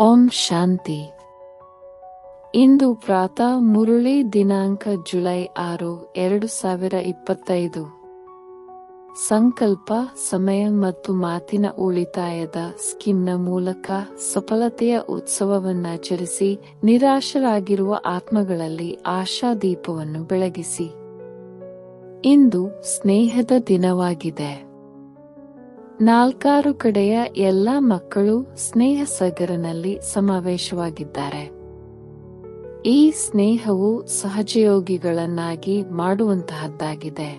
ಓಂ ಶಾಂತಿ. ಇಂದು ಪ್ರಾತಃ ಮುರಳಿ ದಿನಾಂಕ ಜುಲೈ 6, 2025. ಸಂಕಲ್ಪ, ಸಮಯ ಮತ್ತು ಮಾತಿನ ಉಳಿತಾಯದ ಸ್ಕೀಮ್ನ ಮೂಲಕ ಸಫಲತೆಯ ಉತ್ಸವವನ್ನಾಚರಿಸಿ ನಿರಾಶರಾಗಿರುವ ಆತ್ಮಗಳಲ್ಲಿ ಆಶಾದೀಪವನ್ನು ಬೆಳಗಿಸಿ. ಇಂದು ಸ್ನೇಹದ ದಿನವಾಗಿದೆ. 4 ಕಡೆಯ ಎಲ್ಲ ಮಕ್ಕಳು ಸ್ನೇಹ ಸಗರನಲ್ಲಿ ಸಮಾವೇಶವಾಗಿದ್ದಾರೆ. ಈ ಸ್ನೇಹವು ಸಹಜಯೋಗಿಗಳನ್ನಾಗಿ ಮಾಡುವಂತಹದ್ದಾಗಿದೆ.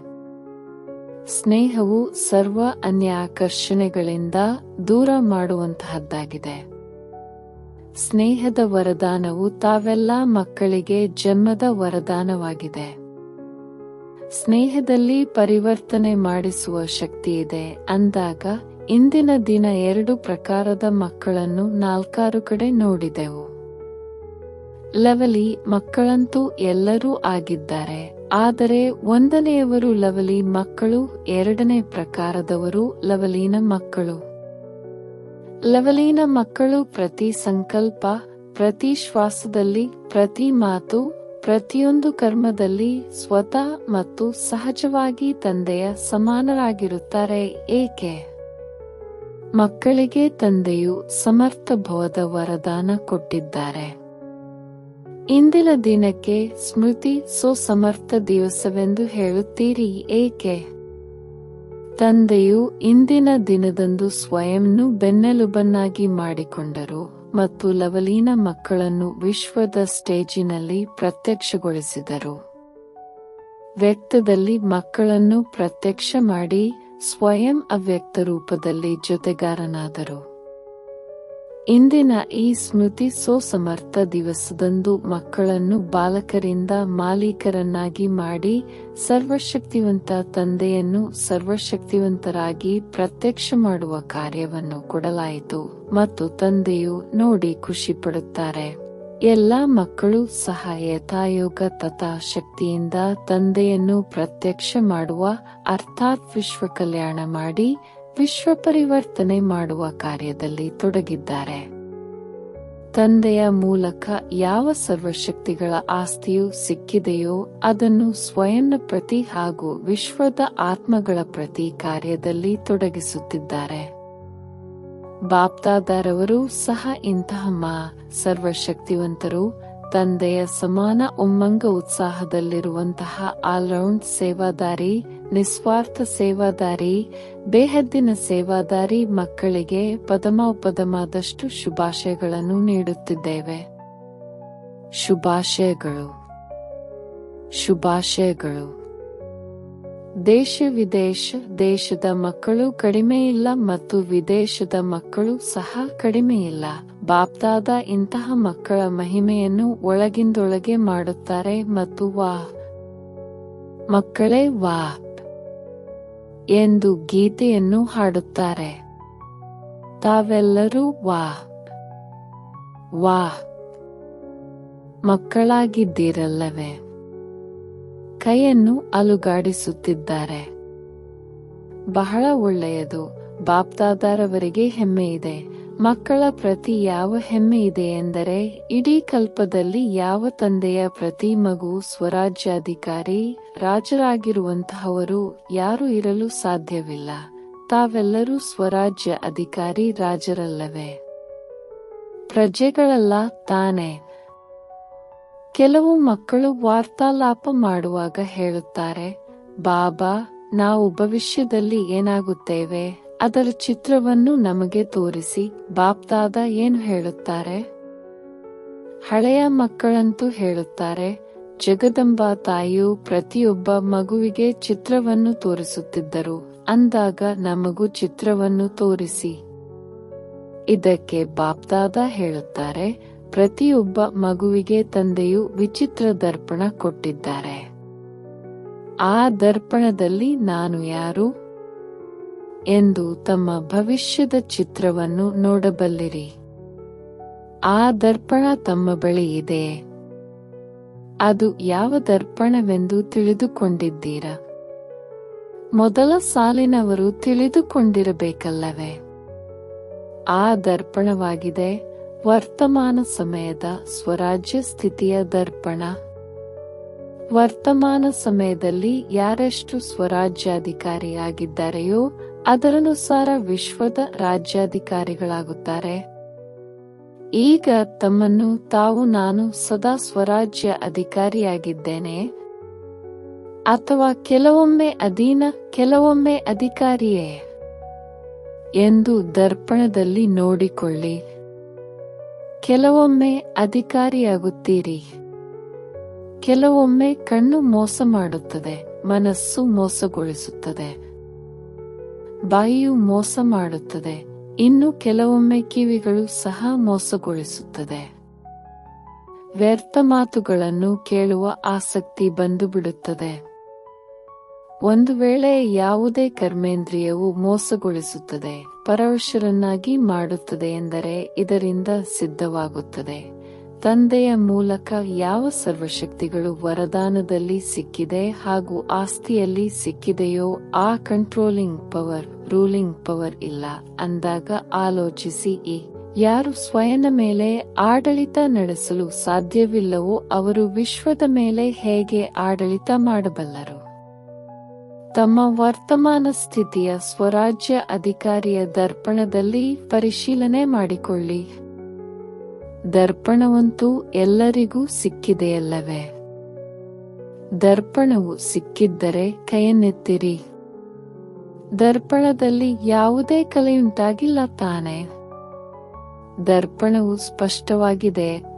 ಸ್ನೇಹವು ಸರ್ವ ಅನ್ಯಾಕರ್ಷಣೆಗಳಿಂದ ದೂರ ಮಾಡುವಂತಹದ್ದಾಗಿದೆ. ಸ್ನೇಹದ ವರದಾನವು ತಾವೆಲ್ಲ ಮಕ್ಕಳಿಗೆ ಜನ್ಮದ ವರದಾನವಾಗಿದೆ. ಸ್ನೇಹದಲ್ಲಿ ಪರಿವರ್ತನೆ ಮಾಡಿಸುವ ಶಕ್ತಿಯಿದೆ ಅಂದಾಗ ಇಂದಿನ ದಿನ 2 ಪ್ರಕಾರದ ಮಕ್ಕಳನ್ನು 4 ಕಡೆ ನೋಡಿದೆವು. ಲವಲಿ ಮಕ್ಕಳಂತೂ ಎಲ್ಲರೂ ಆಗಿದ್ದಾರೆ, ಆದರೆ 1ನೆಯವರು ಲವಲಿ ಮಕ್ಕಳು, 2ನೇ ಪ್ರಕಾರದವರು ಲವಲೀನ ಮಕ್ಕಳು. ಲವಲೀನ ಮಕ್ಕಳು ಪ್ರತಿ ಸಂಕಲ್ಪ, ಪ್ರತಿ ಶ್ವಾಸದಲ್ಲಿ, ಪ್ರತಿ ಮಾತು, ಪ್ರತಿಯೊಂದು ಕರ್ಮದಲ್ಲಿ ಸ್ವತಃ ಮತ್ತು ಸಹಜವಾಗಿ ತಂದೆಯ ಸಮಾನರಾಗಿರುತ್ತಾರೆ. ಏಕೆ? ಮಕ್ಕಳಿಗೆ ತಂದೆಯು ಸಮರ್ಥ ಭವದ ವರದಾನ ಕೊಟ್ಟಿದ್ದಾರೆ. ಇಂದಿನ ದಿನಕ್ಕೆ ಸ್ಮೃತಿ ಸಮರ್ಥ ದಿವಸವೆಂದು ಹೇಳುತ್ತೀರಿ. ಏಕೆ? ತಂದೆಯು ಇಂದಿನ ದಿನದಂದು ಸ್ವಯಂನು ಬೆನ್ನೆಲುಬನ್ನಾಗಿ ಮಾಡಿಕೊಂಡರು ಮತ್ತು ಲವಲೀನ ಮಕ್ಕಳನ್ನು ವಿಶ್ವದ ಸ್ಟೇಜಿನಲ್ಲಿ ಪ್ರತ್ಯಕ್ಷಗೊಳಿಸಿದರು. ವ್ಯಕ್ತದಲ್ಲಿ ಮಕ್ಕಳನ್ನು ಪ್ರತ್ಯಕ್ಷ ಮಾಡಿ ಸ್ವಯಂ ಅವ್ಯಕ್ತ ರೂಪದಲ್ಲಿ ಜೊತೆಗಾರನಾದರು. ಇಂದಿನ ಈ ಸ್ಮೃತಿ ಸಮರ್ಥ ದಿವಸದಂದು ಮಕ್ಕಳನ್ನು ಬಾಲಕರಿಂದ ಮಾಲೀಕರನ್ನಾಗಿ ಮಾಡಿ ಸರ್ವಶಕ್ತಿವಂತ ತಂದೆಯನ್ನು ಸರ್ವಶಕ್ತಿವಂತರಾಗಿ ಪ್ರತ್ಯಕ್ಷ ಮಾಡುವ ಕಾರ್ಯವನ್ನು ಕೊಡಲಾಯಿತು ಮತ್ತು ತಂದೆಯು ನೋಡಿ ಖುಷಿಪಡುತ್ತಾರೆ. ಎಲ್ಲ ಮಕ್ಕಳು ಸಹ ಯಥಾಯೋಗ ತಥಾ ಶಕ್ತಿಯಿಂದ ತಂದೆಯನ್ನು ಪ್ರತ್ಯಕ್ಷ ಮಾಡುವ ಅರ್ಥಾತ್ ವಿಶ್ವ ಕಲ್ಯಾಣ ಮಾಡಿ ವಿಶ್ವ ಪರಿವರ್ತನೆ ಮಾಡುವ ಕಾರ್ಯದಲ್ಲಿ ತೊಡಗಿದ್ದಾರೆ. ತಂದೆಯ ಮೂಲಕ ಯಾವ ಸರ್ವಶಕ್ತಿಗಳ ಆಸ್ತಿಯು ಸಿಕ್ಕಿದೆಯೋ ಅದನ್ನು ಸ್ವಯಂನ ಪ್ರತಿ ಹಾಗೂ ವಿಶ್ವದ ಆತ್ಮಗಳ ಪ್ರತಿ ಕಾರ್ಯದಲ್ಲಿ ತೊಡಗಿಸುತ್ತಿದ್ದಾರೆ. ಬಾಪ್ದಾದಾರವರು ಸಹ ಇಂತಹ ಸರ್ವಶಕ್ತಿವಂತರು, ತಂದೆಯ ಸಮಾನ ಉಮ್ಮಂಗ ಉತ್ಸಾಹದಲ್ಲಿರುವಂತಹ ಆಲ್ರೌಂಡ್ ಸೇವಾದಾರಿ, ನಿಸ್ವಾರ್ಥ ಸೇವಾದಾರಿ, ಬೇಹದ್ದಿನ ಸೇವಾದಾರಿ ಮಕ್ಕಳಿಗೆ ಪದಮಾದಷ್ಟು ಶುಭಾಶಯಗಳನ್ನು ನೀಡುತ್ತಿದ್ದೇವೆ. ಶುಭಾಶಯಗಳು. ಶುಭಾಶಯಗಳು. ದೇಶ ವಿದೇಶ ದೇಶದ ಮಕ್ಕಳು ಕಡಿಮೆಯಿಲ್ಲ ಮತ್ತು ವಿದೇಶದ ಮಕ್ಕಳು ಸಹ ಕಡಿಮೆಯಿಲ್ಲ. ಬಾಪ್ದಾದ ಇಂತಹ ಮಕ್ಕಳ ಮಹಿಮೆಯನ್ನು ಒಳಗಿಂದೊಳಗೆ ಮಾಡುತ್ತಾರೆ ಮತ್ತು ಮಕ್ಕಳೇ ಎಂದು ಗೀತೆಯನ್ನು ಹಾಡುತ್ತಾರೆ. ತಾವೆಲ್ಲರೂ ಮಕ್ಕಳಾಗಿದ್ದೀರಲ್ಲವೇ? ಕೈಯನ್ನು ಅಲುಗಾಡಿಸುತ್ತಿದ್ದಾರೆ. ಬಹಳ ಒಳ್ಳೆಯದು. ಬಾಪ್ದಾದಾರವರಿಗೆ ಹೆಮ್ಮೆ ಇದೆ. ಮಕ್ಕಳ ಪ್ರತಿ ಯಾವ ಹೆಮ್ಮೆ ಇದೆ ಎಂದರೆ ಇಡೀ ಕಲ್ಪದಲ್ಲಿ ಯಾವ ತಂದೆಯ ಪ್ರತಿ ಮಗು ಸ್ವರಾಜ್ಯಾಧಿಕಾರಿ ರಾಜರಾಗಿರುವಂತಹವರು ಯಾರೂ ಇರಲು ಸಾಧ್ಯವಿಲ್ಲ. ತಾವೆಲ್ಲರೂ ಸ್ವರಾಜ್ಯ ಅಧಿಕಾರಿ ರಾಜರಲ್ಲವೇ? ಪ್ರಜೆಗಳಲ್ಲ ತಾನೇ? ಕೆಲವು ಮಕ್ಕಳು ವಾರ್ತಾಲಾಪ ಮಾಡುವಾಗ ಹೇಳುತ್ತಾರೆ, ಬಾಬಾ, ನಾವು ಭವಿಷ್ಯದಲ್ಲಿ ಏನಾಗುತ್ತೇವೆ ಅದರ ಚಿತ್ರವನ್ನು ನಮಗೆ ತೋರಿಸಿ. ಬಾಪ್ದಾದ ಏನು ಹೇಳುತ್ತಾರೆ? ಹಳೆಯ ಮಕ್ಕಳಂತೂ ಹೇಳುತ್ತಾರೆ, ಜಗದಂಬಾ ತಾಯಿಯು ಪ್ರತಿಯೊಬ್ಬ ಮಗುವಿಗೆ ಚಿತ್ರವನ್ನು ತೋರಿಸುತ್ತಿದ್ದರು, ಅಂದಾಗ ನಮಗೂ ಚಿತ್ರವನ್ನು ತೋರಿಸಿ. ಇದಕ್ಕೆ ಬಾಪ್ದಾದ ಹೇಳುತ್ತಾರೆ, ಪ್ರತಿಯೊಬ್ಬ ಮಗುವಿಗೆ ತಂದೆಯು ವಿಚಿತ್ರ ದರ್ಪಣ ಕೊಟ್ಟಿದ್ದಾರೆ. ಆ ದರ್ಪಣದಲ್ಲಿ ನಾನು ಯಾರು ಎಂದು ತಮ್ಮ ಭವಿಷ್ಯದ ಚಿತ್ರವನ್ನು ನೋಡಬಲ್ಲಿರಿ. ಆ ದರ್ಪಣ ತಮ್ಮ ಬಳಿ ಇದೆ. ಅದು ಯಾವ ದರ್ಪಣವೆಂದು ತಿಳಿದುಕೊಂಡಿದ್ದೀರ? ಮೊದಲ ಸಾಲಿನವರು ತಿಳಿದುಕೊಂಡಿರಬೇಕಲ್ಲವೇ? ಆ ದರ್ಪಣವಾಗಿದೆ. ವರ್ತಮಾನ ಸಮಯದ ಸ್ವರಾಜ್ಯ ಸ್ಥಿತಿಯ ದರ್ಪಣ. ವರ್ತಮಾನ ಸಮಯದಲ್ಲಿ ಯಾರೆಷ್ಟು ಸ್ವರಾಜ್ಯಾಧಿಕಾರಿಯಾಗಿದ್ದಾರೆಯೋ ಅದರನುಸಾರ ವಿಶ್ವದ ರಾಜ್ಯಾಧಿಕಾರಿಗಳಾಗುತ್ತಾರೆ. ಈಗ ತಮ್ಮನ್ನು ತಾವು ನಾನು ಸದಾ ಸ್ವರಾಜ್ಯ ಅಧಿಕಾರಿಯಾಗಿದ್ದೇನೆ ಅಥವಾ ಕೆಲವೊಮ್ಮೆ ಅಧೀನ ಕೆಲವೊಮ್ಮೆ ಅಧಿಕಾರಿಯೇ ಎಂದು ದರ್ಪಣದಲ್ಲಿ ನೋಡಿಕೊಳ್ಳಿ. ಕೆಲವೊಮ್ಮೆ ಅಧಿಕಾರಿಯಾಗುತ್ತೀರಿ. ಕೆಲವೊಮ್ಮೆ ಕಣ್ಣು ಮೋಸ ಮಾಡುತ್ತದೆ, ಮನಸ್ಸು ಮೋಸಗೊಳಿಸುತ್ತದೆ, ಬಾಯಿಯು ಮೋಸ ಮಾಡುತ್ತದೆ, ಇನ್ನು ಕೆಲವೊಮ್ಮೆ ಕಿವಿಗಳು ಸಹ ಮೋಸಗೊಳಿಸುತ್ತದೆ. ವ್ಯರ್ಥ ಮಾತುಗಳನ್ನು ಕೇಳುವ ಆಸಕ್ತಿ ಬಂದು ಬಿಡುತ್ತದೆ. ಒಂದು ವೇಳೆ ಯಾವುದೇ ಕರ್ಮೇಂದ್ರಿಯವು ಮೋಸಗೊಳಿಸುತ್ತದೆ, ಪರವಶರನ್ನಾಗಿ ಮಾಡುತ್ತದೆ ಎಂದರೆ ಇದರಿಂದ ಸಿದ್ಧವಾಗುತ್ತದೆ. ತಂದೆಯ ಮೂಲಕ ಯಾವ ಸರ್ವಶಕ್ತಿಗಳು ವರದಾನದಲ್ಲಿ ಸಿಕ್ಕಿದೆ ಹಾಗೂ ಆಸ್ತಿಯಲ್ಲಿ ಸಿಕ್ಕಿದೆಯೋ ಆ ಕಂಟ್ರೋಲಿಂಗ್ ಪವರ್, ರೂಲಿಂಗ್ ಪವರ್ ಇಲ್ಲ ಅಂದಾಗ ಆಲೋಚಿಸಿ. ಯಾರು ಸ್ವಯಂನ ಮೇಲೆ ಆಡಳಿತ ನಡೆಸಲು ಸಾಧ್ಯವಿಲ್ಲವೋ ಅವರು ವಿಶ್ವದ ಮೇಲೆ ಹೇಗೆ ಆಡಳಿತ ಮಾಡಬಲ್ಲರು? ತಮ್ಮ ವರ್ತಮಾನ ಸ್ಥಿತಿಯ ಸ್ವರಾಜ್ಯ ಅಧಿಕಾರಿಯ ದರ್ಪಣದಲ್ಲಿ ಪರಿಶೀಲನೆ ಮಾಡಿಕೊಳ್ಳಿ. ದರ್ಪಣವಂತೂ ಎಲ್ಲರಿಗೂ ಸಿಕ್ಕಿದೆಯಲ್ಲವೇ? ದರ್ಪಣವು ಸಿಕ್ಕಿದ್ದರೆ ಕೈಯನ್ನೆತ್ತಿರಿ. ದರ್ಪಣದಲ್ಲಿ ಯಾವುದೇ ಕಲೆಯುಂಟಾಗಿಲ್ಲ ತಾನೆ? ದರ್ಪಣವು ಸ್ಪಷ್ಟವಾಗಿದೆ.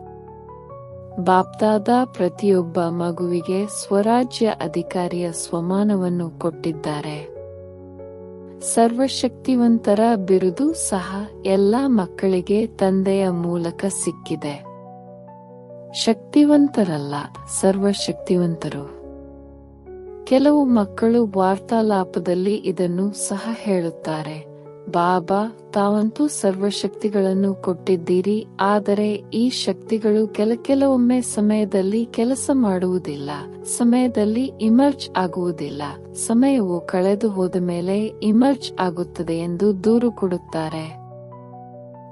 ಬಾಪ್ದಾದ ಪ್ರತಿಯೊಬ್ಬ ಮಗುವಿಗೆ ಸ್ವರಾಜ್ಯ ಅಧಿಕಾರಿಯ ಸ್ವಮಾನವನ್ನು ಕೊಟ್ಟಿದ್ದಾರೆ. ಸರ್ವಶಕ್ತಿವಂತರ ಬಿರುದು ಸಹ ಎಲ್ಲಾ ಮಕ್ಕಳಿಗೆ ತಂದೆಯ ಮೂಲಕ ಸಿಕ್ಕಿದೆ. ಶಕ್ತಿವಂತರಲ್ಲ, ಸರ್ವಶಕ್ತಿವಂತರು. ಕೆಲವು ಮಕ್ಕಳು ವಾರ್ತಾಲಾಪದಲ್ಲಿ ಇದನ್ನು ಸಹ ಹೇಳುತ್ತಾರೆ. ಬಾಬಾ, ತಾವಂತೂ ಸರ್ವಶಕ್ತಿಗಳನ್ನು ಕೊಟ್ಟಿದ್ದೀರಿ, ಆದರೆ ಈ ಶಕ್ತಿಗಳು ಕೆಲವೊಮ್ಮೆ ಸಮಯದಲ್ಲಿ ಕೆಲಸ ಮಾಡುವುದಿಲ್ಲ, ಸಮಯದಲ್ಲಿ ಇಮರ್ಜ್ ಆಗುವುದಿಲ್ಲ, ಸಮಯವು ಕಳೆದು ಹೋದ ಮೇಲೆ ಇಮರ್ಜ್ ಆಗುತ್ತದೆ ಎಂದು ದೂರು ಕೊಡುತ್ತಾರೆ.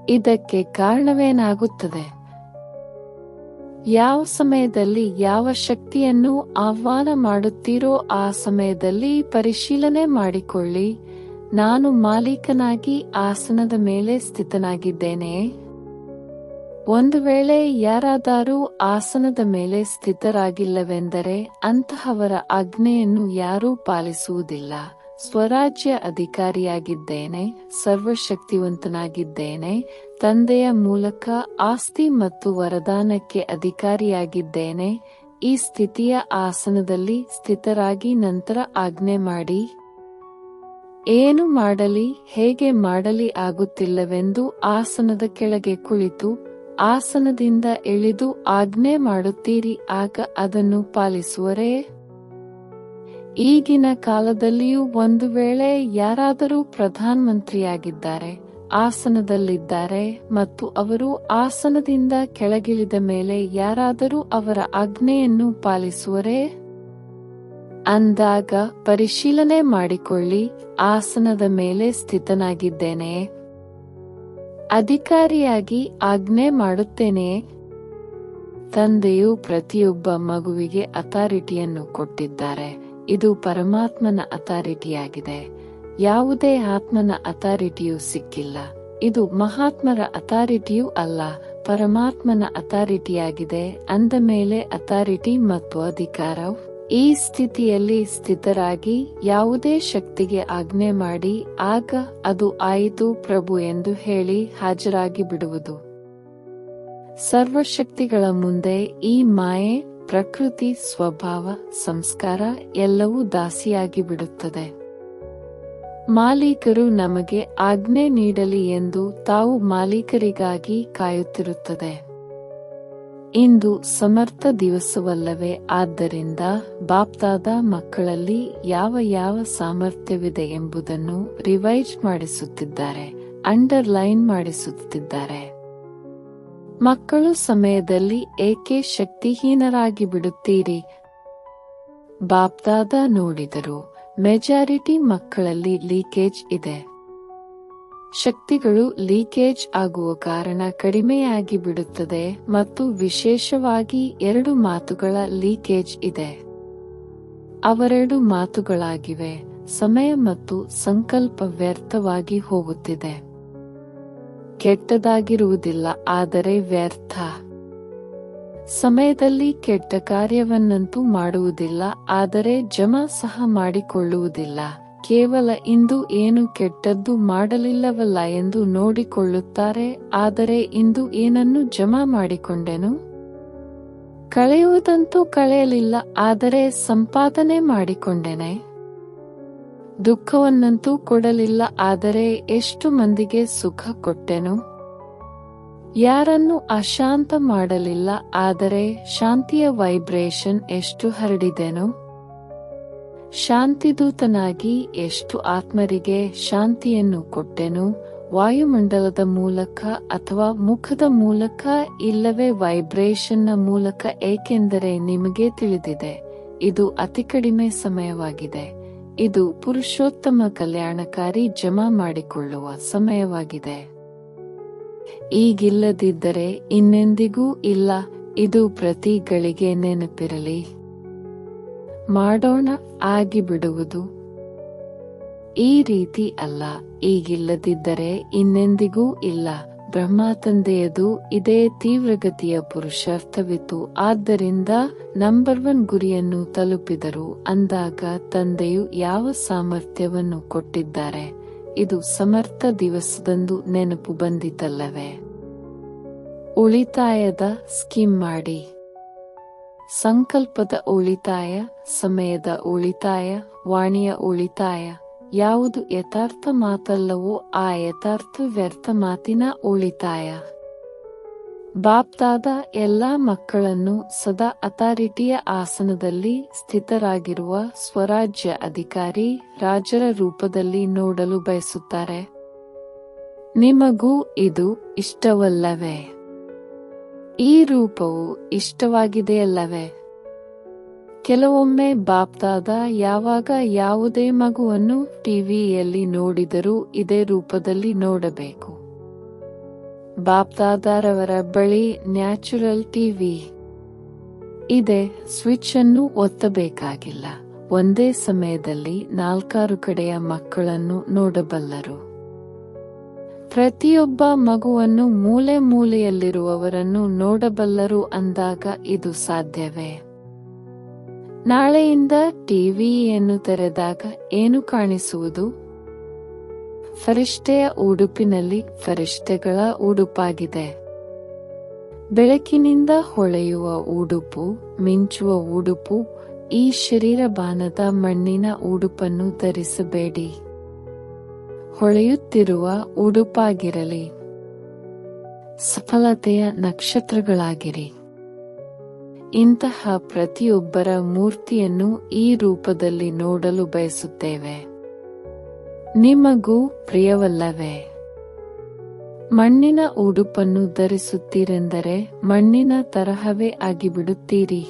ಇದಕ್ಕೆ ಕಾರಣವೇನಾಗುತ್ತದೆ? ಯಾವ ಸಮಯದಲ್ಲಿ ಯಾವ ಶಕ್ತಿಯನ್ನು ಆಹ್ವಾನ ಮಾಡುತ್ತೀರೋ ಆ ಸಮಯದಲ್ಲಿ ಪರಿಶೀಲನೆ ಮಾಡಿಕೊಳ್ಳಿ. ನಾನು ಮಾಲೀಕನಾಗಿ ಆಸನದ ಮೇಲೆ ಸ್ಥಿತನಾಗಿದ್ದೇನೆ. ಒಂದು ವೇಳೆ ಯಾರಾದರೂ ಆಸನದ ಮೇಲೆ ಸ್ಥಿತರಾಗಿಲ್ಲವೆಂದರೆ ಅಂತಹವರ ಆಜ್ಞೆಯನ್ನು ಯಾರೂ ಪಾಲಿಸುವುದಿಲ್ಲ. ಸ್ವರಾಜ್ಯ ಅಧಿಕಾರಿಯಾಗಿದ್ದೇನೆ, ಸರ್ವಶಕ್ತಿವಂತನಾಗಿದ್ದೇನೆ, ತಂದೆಯ ಮೂಲಕ ಆಸ್ತಿ ಮತ್ತು ವರದಾನಕ್ಕೆ ಅಧಿಕಾರಿಯಾಗಿದ್ದೇನೆ. ಈ ಸ್ಥಿತಿಯ ಆಸನದಲ್ಲಿ ಸ್ಥಿತರಾಗಿ ನಂತರ ಆಜ್ಞೆ ಮಾಡಿ. ಏನು ಮಾಡಲಿ, ಹೇಗೆ ಮಾಡಲಿ ಆಗುತ್ತಿಲ್ಲವೆಂದು ಆಸನದ ಕೆಳಗೆ ಕುಳಿತು ಆಸನದಿಂದ ಇಳಿದು ಆಜ್ಞೆ ಮಾಡುತ್ತೀರಿ, ಆಗ ಅದನ್ನು ಪಾಲಿಸುವರೇ? ಈಗಿನ ಕಾಲದಲ್ಲಿಯೂ ಒಂದು ವೇಳೆ ಯಾರಾದರೂ ಪ್ರಧಾನಮಂತ್ರಿಯಾಗಿದ್ದಾರೆ, ಆಸನದಲ್ಲಿದ್ದಾರೆ ಮತ್ತು ಅವರು ಆಸನದಿಂದ ಕೆಳಗಿಳಿದ ಮೇಲೆ ಯಾರಾದರೂ ಅವರ ಆಜ್ಞೆಯನ್ನು ಪಾಲಿಸುವರೇ? ಅಂದಾಗ ಪರಿಶೀಲನೆ ಮಾಡಿಕೊಳ್ಳಿ, ಆಸನದ ಮೇಲೆ ಸ್ಥಿತನಾಗಿದ್ದೇನೆ, ಅಧಿಕಾರಿಯಾಗಿ ಆಜ್ಞೆ ಮಾಡುತ್ತೇನೆಯೇ? ತಂದೆಯು ಪ್ರತಿಯೊಬ್ಬ ಮಗುವಿಗೆ ಅಥಾರಿಟಿಯನ್ನು ಕೊಟ್ಟಿದ್ದಾರೆ. ಇದು ಪರಮಾತ್ಮನ ಅಥಾರಿಟಿಯಾಗಿದೆ. ಯಾವುದೇ ಆತ್ಮನ ಅಥಾರಿಟಿಯೂ ಸಿಕ್ಕಿಲ್ಲ. ಇದು ಮಹಾತ್ಮರ ಅಥಾರಿಟಿಯೂ ಅಲ್ಲ, ಪರಮಾತ್ಮನ ಅಥಾರಿಟಿಯಾಗಿದೆ. ಅಂದ ಮೇಲೆ ಅಥಾರಿಟಿ ಮತ್ತು ಅಧಿಕಾರವು ಈ ಸ್ಥಿತಿಯಲ್ಲಿ ಸ್ಥಿತರಾಗಿ ಯಾವುದೇ ಶಕ್ತಿಗೆ ಆಜ್ಞೆ ಮಾಡಿ, ಆಗ ಅದು ಆಯಿತು ಪ್ರಭು ಎಂದು ಹೇಳಿ ಹಾಜರಾಗಿ ಬಿಡುವುದು. ಸರ್ವಶಕ್ತಿಗಳ ಮುಂದೆ ಈ ಮಾಯೆ, ಪ್ರಕೃತಿ, ಸ್ವಭಾವ, ಸಂಸ್ಕಾರ ಎಲ್ಲವೂ ದಾಸಿಯಾಗಿ ಬಿಡುತ್ತದೆ. ಮಾಲೀಕರು ನಮಗೆ ಆಜ್ಞೆ ನೀಡಲಿ ಎಂದು ತಾವು ಮಾಲೀಕರಿಗಾಗಿ ಕಾಯುತ್ತಿರುತ್ತದೆ. ಇಂದು ಸಮರ್ಥ ದಿವಸವಲ್ಲವೇ? ಆದ್ದರಿಂದ ಬಾಪ್ದಾದ ಮಕ್ಕಳಲ್ಲಿ ಯಾವ ಸಾಮರ್ಥ್ಯವಿದೆ ಎಂಬುದನ್ನು ರಿವೈಸ್ ಮಾಡಿಸುತ್ತಿದ್ದಾರೆ, ಅಂಡರ್ಲೈನ್ ಮಾಡಿಸುತ್ತಿದ್ದಾರೆ. ಮಕ್ಕಳು ಸಮಯದಲ್ಲಿ ಏಕೆ ಶಕ್ತಿಹೀನರಾಗಿ ಬಿಡುತ್ತೀರಿ? ಬಾಪ್ದಾದ ನೋಡಿದರು, ಮೆಜಾರಿಟಿ ಮಕ್ಕಳಲ್ಲಿ ಲೀಕೇಜ್ ಇದೆ. ಶಕ್ತಿಗಳು ಲೀಕೇಜ್ ಆಗುವ ಕಾರಣ ಕಡಿಮೆಯಾಗಿ ಬಿಡುತ್ತದೆ ಮತ್ತು ವಿಶೇಷವಾಗಿ 2 ಮಾತುಗಳ ಲೀಕೇಜ್ ಇದೆ. ಅವೆರಡು ಮಾತುಗಳಾಗಿವೆ: ಸಮಯ ಮತ್ತು ಸಂಕಲ್ಪ ವ್ಯರ್ಥವಾಗಿ ಹೋಗುತ್ತಿದೆ. ಕೆಟ್ಟದಾಗಿರುವುದಿಲ್ಲ, ಆದರೆ ವ್ಯರ್ಥ. ಸಮಯದಲ್ಲಿ ಕೆಟ್ಟ ಕಾರ್ಯವನ್ನಂತೂ ಮಾಡುವುದಿಲ್ಲ, ಆದರೆ ಜಮಾ ಸಹ ಮಾಡಿಕೊಳ್ಳುವುದಿಲ್ಲ. ಕೇವಲ ಇಂದು ಏನು ಕೆಟ್ಟದ್ದು ಮಾಡಲಿಲ್ಲವಲ್ಲ ಎಂದು ನೋಡಿಕೊಳ್ಳುತ್ತಾರೆ, ಆದರೆ ಇಂದು ಏನನ್ನು ಜಮಾ ಮಾಡಿಕೊಂಡೆನು? ಕಳೆಯುವುದಂತೂ ಕಳೆಯಲಿಲ್ಲ, ಆದರೆ ಸಂಪಾದನೆ ಮಾಡಿಕೊಂಡೆನೆ. ದುಃಖವನ್ನಂತೂ ಕೊಡಲಿಲ್ಲ, ಆದರೆ ಎಷ್ಟು ಮಂದಿಗೆ ಸುಖ ಕೊಟ್ಟೆನು? ಯಾರನ್ನು ಅಶಾಂತ ಮಾಡಲಿಲ್ಲ, ಆದರೆ ಶಾಂತಿಯ ವೈಬ್ರೇಷನ್ ಎಷ್ಟು ಹರಡಿದೆನು? ಶಾಂತಿದೂತನಾಗಿ ಎಷ್ಟು ಆತ್ಮರಿಗೆ ಶಾಂತಿಯನ್ನು ಕೊಟ್ಟೆನು? ವಾಯುಮಂಡಲದ ಮೂಲಕ ಅಥವಾ ಮುಖದ ಮೂಲಕ, ಇಲ್ಲವೇ ವೈಬ್ರೇಷನ್ನ ಮೂಲಕ? ಏಕೆಂದರೆ ನಿಮಗೆ ತಿಳಿದಿದೆ, ಇದು ಅತಿ ಕಡಿಮೆ ಸಮಯವಾಗಿದೆ. ಇದು ಪುರುಷೋತ್ತಮ ಕಲ್ಯಾಣಕಾರಿ ಜಮಾ ಮಾಡಿಕೊಳ್ಳುವ ಸಮಯವಾಗಿದೆ. ಈಗಿಲ್ಲದಿದ್ದರೆ ಇನ್ನೆಂದಿಗೂ ಇಲ್ಲ. ಇದು ಪ್ರತಿ ಗಳಿಗೆ ನೆನಪಿರಲಿ. ಮಾಡೋಣ, ಆಗಿಬಿಡುವುದು. ಈ ರೀತಿ ಅಲ್ಲ, ಈಗಿಲ್ಲದಿದ್ದರೆ ಇನ್ನೆಂದಿಗೂ ಇಲ್ಲ. ಬ್ರಹ್ಮ ತಂದೆಯದು ಇದೇ ತೀವ್ರಗತಿಯ ಪುರುಷಾರ್ಥವಿತ್ತು. ಆದ್ದರಿಂದ ನಂಬರ್ 1 ಗುರಿಯನ್ನು ತಲುಪಿದರು ಅಂದಾಗ ತಂದೆಯು ಯಾವ ಸಾಮರ್ಥ್ಯವನ್ನು ಕೊಟ್ಟಿದ್ದಾರೆ? ಇದು ಸಮರ್ಥ ದಿವಸದಂದು ನೆನಪು ಬಂದಿತಲ್ಲವೇ? ಉಳಿತಾಯದ ಸ್ಕೀಮ್ ಮಾಡಿ. ಸಂಕಲ್ಪದ ಉಳಿತಾಯ, ಸಮಯದ ಉಳಿತಾಯ, ವಾಣಿಯ ಉಳಿತಾಯ. ಯಾವುದು ಯಥಾರ್ಥ ಮಾತಲ್ಲವೋ ಆ ಯಥಾರ್ಥ ವ್ಯರ್ಥ ಮಾತಿನ ಉಳಿತಾಯ. ಬಾಪ್ದಾದ ಎಲ್ಲಾ ಮಕ್ಕಳನ್ನು ಸದಾ ಅಥಾರಿಟಿಯ ಆಸನದಲ್ಲಿ ಸ್ಥಿತರಾಗಿರುವ ಸ್ವರಾಜ್ಯ ಅಧಿಕಾರಿ ರಾಜರ ರೂಪದಲ್ಲಿ ನೋಡಲು ಬಯಸುತ್ತಾರೆ. ನಿಮಗೂ ಇದು ಇಷ್ಟವಲ್ಲವೇ? ಈ ರೂಪವು ಇಷ್ಟವಾಗಿದೆಯಲ್ಲವೇ? ಕೆಲವೊಮ್ಮೆ ಬಾಪ್ದಾದ ಯಾವಾಗ ಯಾವುದೇ ಮಗುವನ್ನು ಟಿವಿಯಲ್ಲಿ ನೋಡಿದರೂ ಇದೇ ರೂಪದಲ್ಲಿ ನೋಡಬೇಕು. ಬಾಪ್ದಾದರವರ ಬಳಿ ನ್ಯಾಚುರಲ್ ಟಿವಿ ಇದೆ. ಸ್ವಿಚ್ ಅನ್ನು ಒತ್ತಬೇಕಾಗಿಲ್ಲ. ಒಂದೇ ಸಮಯದಲ್ಲಿ 4 ಕಡೆಯ ಮಕ್ಕಳನ್ನು ನೋಡಬಲ್ಲರು. ಪ್ರತಿಯೊಬ್ಬ ಮಗುವನ್ನು ಮೂಲೆ ಮೂಲೆಯಲ್ಲಿರುವವರನ್ನು ನೋಡಬಲ್ಲರು ಅಂದಾಗ ಇದು ಸಾಧ್ಯವೇ? ನಾಳೆಯಿಂದ ಟಿವಿಯನ್ನು ತೆರೆದಾಗ ಏನು ಕಾಣಿಸುವುದು? ಫರಿಷ್ಠೆಯ ಉಡುಪಿನಲ್ಲಿ ಫರಿಷ್ಠೆಗಳ ಉಡುಪಾಗಿದೆ. ಬೆಳಕಿನಿಂದ ಹೊಳೆಯುವ ಉಡುಪು, ಮಿಂಚುವ ಉಡುಪು. ಈ ಶರೀರ ಬಾನದ ಮಣ್ಣಿನ ಉಡುಪನ್ನು ಧರಿಸಬೇಡಿ. ಹೊಳೆಯುತ್ತಿರುವ ಉಡುಪಾಗಿರಲಿ. ಸಫಲತೆಯ ನಕ್ಷತ್ರಗಳಾಗಿರಿ. ಇಂತಹ ಪ್ರತಿಯೊಬ್ಬರ ಮೂರ್ತಿಯನ್ನು ಈ ರೂಪದಲ್ಲಿ ನೋಡಲು ಬಯಸುತ್ತೇವೆ. ನಿಮಗೂ ಪ್ರಿಯವಲ್ಲವೇ? ಮಣ್ಣಿನ ಉಡುಪನ್ನು ಧರಿಸುತ್ತೀರೆಂದರೆ ಮಣ್ಣಿನ ತರಹವೇ ಆಗಿಬಿಡುತ್ತೀರಿ.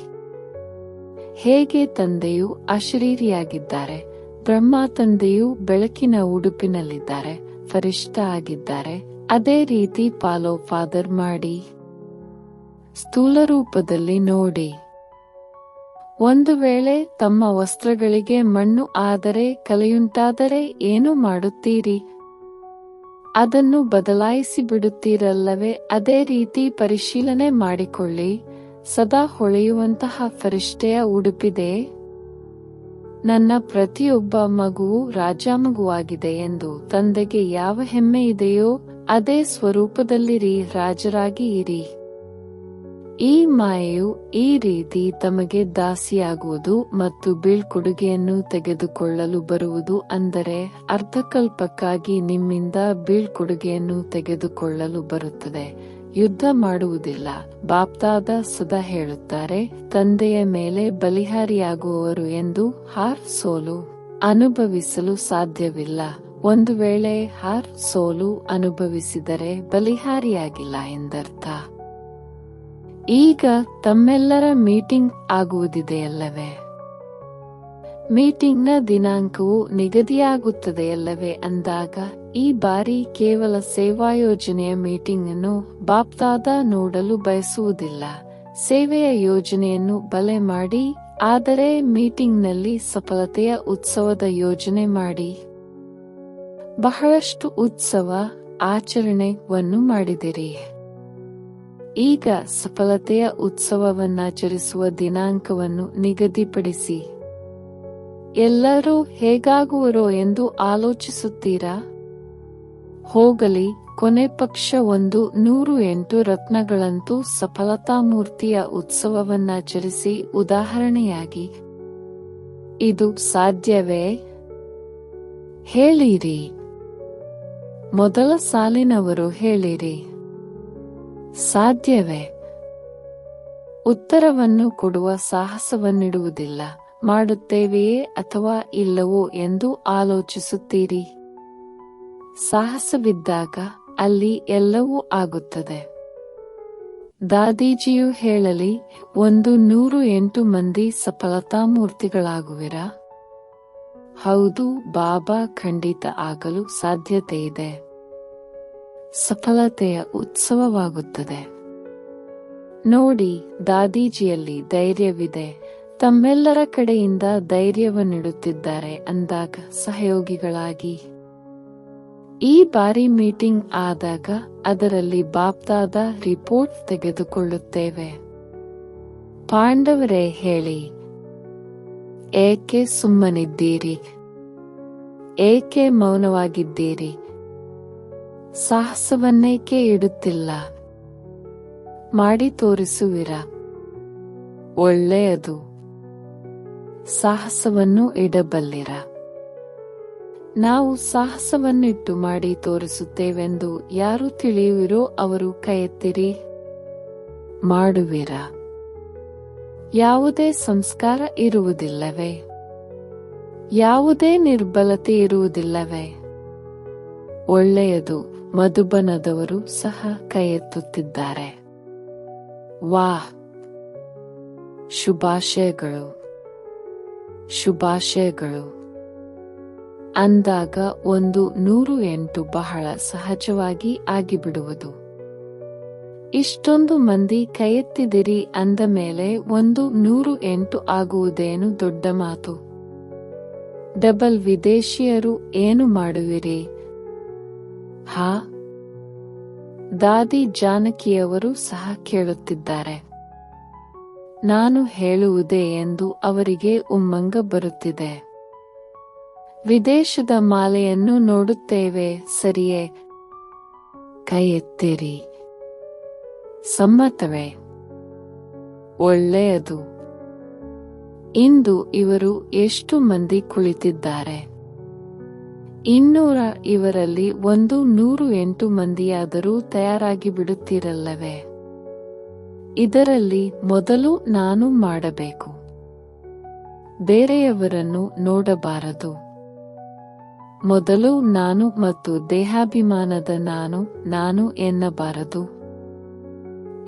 ಹೇಗೆ ತಂದೆಯು ಅಶರೀರಿಯಾಗಿದ್ದಾರೆ, ಬ್ರಹ್ಮ ತಂದೆಯು ಬೆಳಕಿನ ಉಡುಪಿನಲ್ಲಿದ್ದಾರೆ, ಫರಿಷ್ಠ ಆಗಿದ್ದಾರೆ, ಅದೇ ರೀತಿ ಫಾಲೋ ಫಾದರ್ ಮಾಡಿ. ಸ್ಥೂಲ ರೂಪದಲ್ಲಿ ನೋಡಿ. ಒಂದು ವೇಳೆ ತಮ್ಮ ವಸ್ತ್ರಗಳಿಗೆ ಮಣ್ಣು ಆದರೆ, ಕಲೆಯುಂಟಾದರೆ ಏನು ಮಾಡುತ್ತೀರಿ? ಅದನ್ನು ಬದಲಾಯಿಸಿ ಬಿಡುತ್ತೀರಲ್ಲವೇ? ಅದೇ ರೀತಿ ಪರಿಶೀಲನೆ ಮಾಡಿಕೊಳ್ಳಿ. ಸದಾ ಹೊಳೆಯುವಂತಹ ಫರಿಷ್ಠೆಯ ಉಡುಪಿದೆಯೇ? ನನ್ನ ಪ್ರತಿಯೊಬ್ಬ ಮಗುವು ರಾಜಮಗುವಾಗಿದೆ ಎಂದು ತಂದೆಗೆ ಯಾವ ಹೆಮ್ಮೆ ಇದೆಯೋ ಅದೇ ಸ್ವರೂಪದಲ್ಲಿರಿ, ರಾಜರಾಗಿ ಇರಿ. ಈ ಮಾಯೆಯು ಈ ರೀತಿ ತಮಗೆ ದಾಸಿಯಾಗುವುದು ಮತ್ತು ಬೀಳ್ಕೊಡುಗೆಯನ್ನು ತೆಗೆದುಕೊಳ್ಳಲು ಬರುವುದು. ಅಂದರೆ ಅರ್ಧಕಲ್ಪಕ್ಕಾಗಿ ನಿಮ್ಮಿಂದ ಬೀಳ್ಕೊಡುಗೆಯನ್ನು ತೆಗೆದುಕೊಳ್ಳಲು ಬರುತ್ತದೆ, ಯುದ್ಧ ಮಾಡುವುದಿಲ್ಲ. ಬಾಪ್ದಾದ ಸದಾ ಹೇಳುತ್ತಾರೆ, ತಂದೆಯ ಮೇಲೆ ಬಲಿಹಾರಿಯಾಗುವವರು ಎಂದು ಸೋಲು ಅನುಭವಿಸಲು ಸಾಧ್ಯವಿಲ್ಲ. ಒಂದು ವೇಳೆ ಸೋಲು ಅನುಭವಿಸಿದರೆ ಬಲಿಹಾರಿಯಾಗಿಲ್ಲ ಎಂದರ್ಥ. ಈಗ ತಮ್ಮೆಲ್ಲರ ಮೀಟಿಂಗ್ ಆಗುವುದಿದೆಯಲ್ಲವೇ? ಮೀಟಿಂಗ್ನ ದಿನಾಂಕವು ನಿಗದಿಯಾಗುತ್ತದೆಯಲ್ಲವೇ ಅಂದಾಗ ಈ ಬಾರಿ ಕೇವಲ ಸೇವಾ ಯೋಜನೆಯ ಮೀಟಿಂಗ್ ಅನ್ನು ಬಾಪ್ದಾದ ನೋಡಲು ಬಯಸುವುದಿಲ್ಲ. ಸೇವೆಯ ಯೋಜನೆಯನ್ನು ಬಲೆ ಮಾಡಿ, ಆದರೆ ಮೀಟಿಂಗ್ನಲ್ಲಿ ಸಫಲತೆಯ ಉತ್ಸವದ ಯೋಜನೆ ಮಾಡಿ. ಬಹಳಷ್ಟು ಉತ್ಸವ ಆಚರಣೆಯನ್ನು ಮಾಡಿದಿರಿ. ಈಗ ಸಫಲತೆಯ ಉತ್ಸವವನ್ನಾಚರಿಸುವ ದಿನಾಂಕವನ್ನು ನಿಗದಿಪಡಿಸಿ. ಎಲ್ಲರೂ ಹೇಗಾಗುವರೋ ಎಂದು ಆಲೋಚಿಸುತ್ತೀರಾ? ಹೋಗಲಿ, ಕೊನೆ ಪಕ್ಷ 108 ರತ್ನಗಳಂತೂ ಸಫಲತಾಮೂರ್ತಿಯ ಉತ್ಸವವನ್ನಾಚರಿಸಿ. ಉದಾಹರಣೆಯಾಗಿ, ಇದು ಸಾಧ್ಯವೇ? ಹೇಳಿರಿ. ಮೊದಲ ಸಾಲಿನವರು ಹೇಳಿರಿ. ಸಾಧ್ಯವೇ? ಉತ್ತರವನ್ನು ಕೊಡುವ ಸಾಹಸವನ್ನಿಡುವುದಿಲ್ಲ. ಮಾಡುತ್ತೇವೆಯೇ ಅಥವಾ ಇಲ್ಲವೋ ಎಂದು ಆಲೋಚಿಸುತ್ತೀರಿ. ಸಾಹಸವಿದ್ದಾಗ ಅಲ್ಲಿ ಎಲ್ಲವೂ ಆಗುತ್ತದೆ. ದಾದೀಜಿಯು ಹೇಳಲಿ, 108 ಮಂದಿ ಸಫಲತಾಮೂರ್ತಿಗಳಾಗುವಿರಾ? ಹೌದು ಬಾಬಾ, ಖಂಡಿತ ಆಗಲು ಸಾಧ್ಯತೆಯಿದೆ. ಸಫಲತೆಯ ಉತ್ಸವವಾಗುತ್ತದೆ. ನೋಡಿ, ದಾದೀಜಿಯಲ್ಲಿ ಧೈರ್ಯವಿದೆ. ತಮ್ಮೆಲ್ಲರ ಕಡೆಯಿಂದ ಧೈರ್ಯವನ್ನಿಡುತ್ತಿದ್ದಾರೆ ಅಂದಾಗ ಸಹಯೋಗಿಗಳಾಗಿ. ಈ ಬಾರಿ ಮೀಟಿಂಗ್ ಆದಾಗ ಅದರಲ್ಲಿ ಬಾಪ್ದಾದ ರಿಪೋರ್ಟ್ ತೆಗೆದುಕೊಳ್ಳುತ್ತೇವೆ. ಪಾಂಡವರೇ ಹೇಳಿ, ಏಕೆ ಸುಮ್ಮನಿದ್ದೀರಿ? ಏಕೆ ಮೌನವಾಗಿದ್ದೀರಿ? ಸಾಹಸವನ್ನೇಕೆ ಇಡುತ್ತಿಲ್ಲ? ಮಾಡಿ ತೋರಿಸುವಿರಾ? ಒಳ್ಳೆಯದು. ಸಾಹಸವನ್ನು ಇಡಬಲ್ಲಿರ? ನಾವು ಸಾಹಸವನ್ನಿಟ್ಟು ಮಾಡಿ ತೋರಿಸುತ್ತೇವೆಂದು ಯಾರು ತಿಳಿಯುವಿರೋ ಅವರು ಕೈ ಎತ್ತಿರಿ. ಮಾಡುವಿರಾ? ಯಾವುದೇ ಸಂಸ್ಕಾರ ಇರುವುದಿಲ್ಲವೇ? ಯಾವುದೇ ನಿರ್ಬಲತೆ ಇರುವುದಿಲ್ಲವೇ? ಒಳ್ಳೆಯದು. ಮಧುಬನದವರು ಸಹ ಕೈ ಎತ್ತುತ್ತಿದ್ದಾರೆ. ವಾಹ್! ಶುಭಾಶಯಗಳು, ಶುಭಾಶಯಗಳು. ಅಂದಾಗ 108 ಬಹಳ ಸಹಜವಾಗಿ ಆಗಿಬಿಡುವುದು. ಇಷ್ಟೊಂದು ಮಂದಿ ಕೈ ಎತ್ತಿದಿರಿ ಅಂದ ಮೇಲೆ 108 ಆಗುವುದೇನು ದೊಡ್ಡ ಮಾತು? ಡಬಲ್ ವಿದೇಶಿಯರು ಏನು ಮಾಡುವಿರಿ? ಹಾ, ದಾದಿ ಜಾನಕಿಯವರು ಸಹ ಕೇಳುತ್ತಿದ್ದಾರೆ. ನಾನು ಹೇಳುವುದೇ ಎಂದು ಅವರಿಗೆ ಉಮ್ಮಂಗ ಬರುತ್ತಿದೆ. ವಿದೇಶದ ಮಾಲೆಯನ್ನು ನೋಡುತ್ತೇವೆ, ಸರಿಯೇ? ಕೈ ಎತ್ತಿರಿ. ಸಮ್ಮತವೇ? ಒಳ್ಳೆಯದು. ಇಂದು ಇವರು ಎಷ್ಟು ಮಂದಿ ಕುಳಿತಿದ್ದಾರೆ? 200. ಇವರಲ್ಲಿ 108 ಮಂದಿಯಾದರೂ ತಯಾರಾಗಿ ಬಿಡುತ್ತೀರಲ್ಲವೇ? ಇದರಲ್ಲಿ ಮೊದಲು ನಾನು ಮಾಡಬೇಕು. ಬೇರೆಯವರನ್ನು ನೋಡಬಾರದು. ಮೊದಲು ನಾನು ಮತ್ತು ದೇಹಾಭಿಮಾನದ ನಾನು ಎನ್ನಬಾರದು.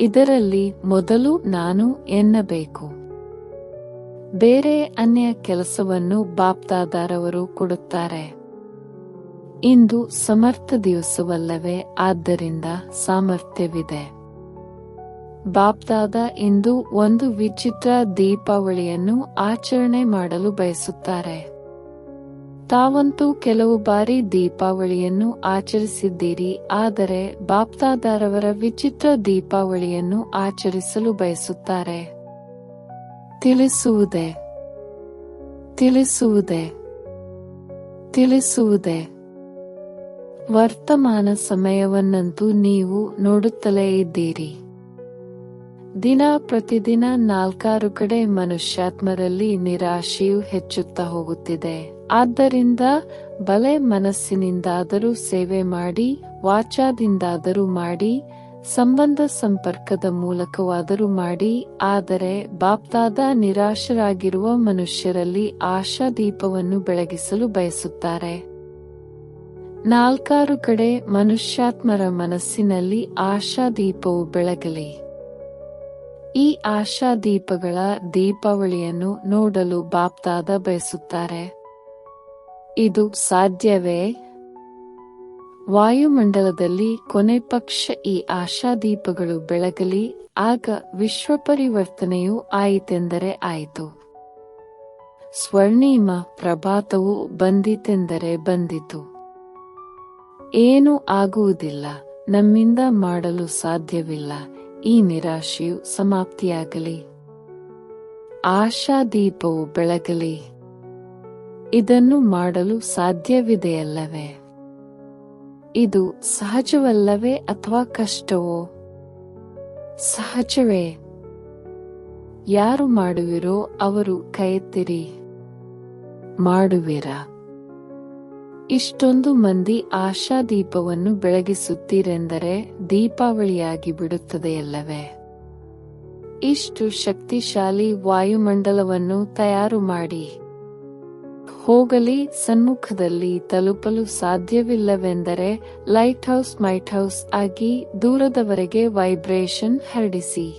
ಇದರಲ್ಲಿ ಮೊದಲು ನಾನು ಎನ್ನಬೇಕು. ಬೇರೆ ಅನ್ಯ ಕೆಲಸವನ್ನು ಬಾಪ್ದಾದಾರವರು ಕೊಡುತ್ತಾರೆ. ಇಂದು ಸಮರ್ಥ ದಿವಸವಲ್ಲವೇ? ಆದ್ದರಿಂದ ಸಾಮರ್ಥ್ಯವಿದೆ. ಬಾಪ್ದಾದ ಇಂದು ಒಂದು ವಿಚಿತ್ರ ದೀಪಾವಳಿಯನ್ನು ಆಚರಣೆ ಮಾಡಲು ಬಯಸುತ್ತಾರೆ. ತಾವಂತೂ ಕೆಲವು ಬಾರಿ ದೀಪಾವಳಿಯನ್ನು ಆಚರಿಸಿದ್ದೀರಿ, ಆದರೆ ಬಾಪ್ದಾದಾರವರ ವಿಚಿತ್ರ ದೀಪಾವಳಿಯನ್ನು ಆಚರಿಸಲು ಬಯಸುತ್ತಾರೆ. ತಿಳಿಸುವುದೇ? ತಿಳಿಸುವುದೇ? ತಿಳಿಸುವುದೇ? ವರ್ತಮಾನ ಸಮಯವನ್ನಂತೂ ನೀವು ನೋಡುತ್ತಲೇ ಇದ್ದೀರಿ. ದಿನ ಪ್ರತಿದಿನ 4 ಕಡೆ ಮನುಷ್ಯಾತ್ಮರಲ್ಲಿ ನಿರಾಶೆಯು ಹೆಚ್ಚುತ್ತಾ ಹೋಗುತ್ತಿದೆ. ಆದ್ದರಿಂದ ಬಲೆ ಮನಸ್ಸಿನಿಂದಾದರೂ ಸೇವೆ ಮಾಡಿ, ವಾಚಾದಿಂದಾದರೂ ಮಾಡಿ, ಸಂಬಂಧ ಸಂಪರ್ಕದ ಮೂಲಕವಾದರೂ ಮಾಡಿ. ಆದರೆ ಬಾಪ್ದಾದ ನಿರಾಶರಾಗಿರುವ ಮನುಷ್ಯರಲ್ಲಿ ಆಶಾದೀಪವನ್ನು ಬೆಳಗಿಸಲು ಬಯಸುತ್ತಾರೆ. 4 ಕಡೆ ಮನುಷ್ಯಾತ್ಮರ ಮನಸ್ಸಿನಲ್ಲಿ ಆಶಾದೀಪವು ಬೆಳಗಲಿ. ಈ ಆಶಾದೀಪಗಳ ದೀಪಾವಳಿಯನ್ನು ನೋಡಲು ಬಾಪ್ದಾದ ಬಯಸುತ್ತಾರೆ. ಇದು ಸಾಧ್ಯವೇ? ವಾಯುಮಂಡಲದಲ್ಲಿ ಕೊನೆ ಪಕ್ಷ ಈ ಆಶಾದೀಪಗಳು ಬೆಳಗಲಿ, ಆಗ ವಿಶ್ವಪರಿವರ್ತನೆಯೂ ಆಯಿತೆಂದರೆ ಆಯಿತು. ಸ್ವರ್ಣಿಮ ಪ್ರಭಾತವು ಬಂದಿತೆಂದರೆ ಬಂದಿತು. ಏನೂ ಆಗುವುದಿಲ್ಲ, ನಮ್ಮಿಂದ ಮಾಡಲು ಸಾಧ್ಯವಿಲ್ಲ. ಈ ನಿರಾಶೆಯು ಸಮಾಪ್ತಿಯಾಗಲಿ. ಆಶಾದೀಪವು ಬೆಳಗಲಿ. ಇದನ್ನು ಮಾಡಲು ಸಾಧ್ಯವಿದೆಯಲ್ಲವೇ? ಇದು ಸಹಜವಲ್ಲವೇ ಅಥವಾ ಕಷ್ಟವೋ? ಸಹಜವೇ. ಯಾರು ಮಾಡುವಿರೋ ಅವರು ಕೈಯೆತ್ತಿರಿ. ಮಾಡುವಿರಾ? ಇಷ್ಟೊಂದು ಮಂದಿ ಆಶಾದೀಪವನ್ನು ಬೆಳಗಿಸುತ್ತೀರೆಂದರೆ ದೀಪಾವಳಿಯಾಗಿ ಬಿಡುತ್ತದೆಯಲ್ಲವೇ? ಇಷ್ಟು ಶಕ್ತಿಶಾಲಿ ವಾಯುಮಂಡಲವನ್ನು ತಯಾರು ಮಾಡಿ ಹೋಗಲಿ. ಸನ್ಮುಖದಲ್ಲಿ ತಲುಪಲು ಸಾಧ್ಯವಿಲ್ಲವೆಂದರೆ ಲೈಟ್ ಹೌಸ್ ಮೈಟ್ ಹೌಸ್ ಆಗಿ ದೂರದವರೆಗೆ ವೈಬ್ರೇಷನ್ ಹರಡಿಸಿ.